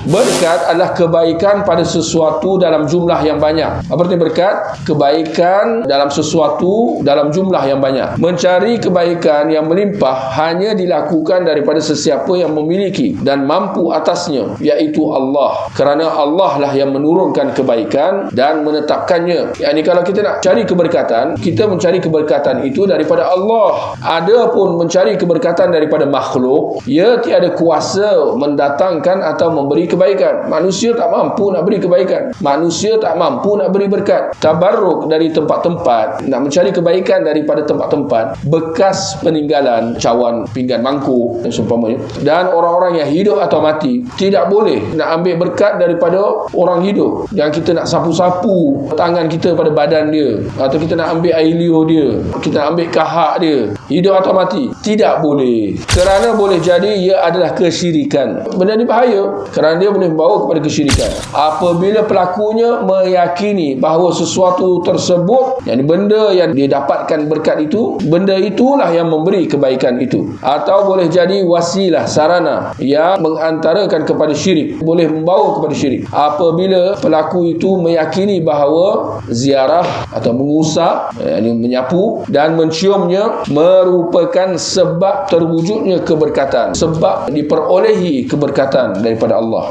Berkat adalah kebaikan pada sesuatu dalam jumlah yang banyak. Apa arti berkat? Kebaikan dalam sesuatu dalam jumlah yang banyak. Mencari kebaikan yang melimpah hanya dilakukan daripada sesiapa yang memiliki dan mampu atasnya, iaitu Allah. Kerana Allah lah yang menurunkan kebaikan dan menetapkannya. Yani kalau kita nak cari keberkatan, kita mencari keberkatan itu daripada Allah. Adapun mencari keberkatan daripada makhluk, ia tiada kuasa mendatangkan atau memberi kebaikan. Manusia tak mampu nak beri kebaikan. Manusia tak mampu nak beri berkat. Tabarruk dari tempat-tempat, nak mencari kebaikan daripada tempat-tempat bekas peninggalan cawan, pinggan, mangkuk dan seumpamanya. Dan orang-orang yang hidup atau mati tidak boleh nak ambil berkat daripada orang hidup. Yang kita nak sapu-sapu tangan kita pada badan dia, atau kita nak ambil air liur dia, kita nak ambil kahak dia, hidup atau mati, tidak boleh. Kerana boleh jadi ia adalah kesyirikan. Benda ni bahaya kerana dia boleh membawa kepada kesyirikan. Apabila pelakunya meyakini bahawa sesuatu tersebut, yang benda yang dia dapatkan berkat itu, benda itulah yang memberi kebaikan itu. Atau boleh jadi wasilah, sarana yang mengantarakan kepada syirik, boleh membawa kepada syirik. Apabila pelaku itu meyakini bahawa ziarah atau mengusap, menyapu dan menciumnya merupakan sebab terwujudnya keberkatan, sebab diperolehi keberkatan daripada Allah.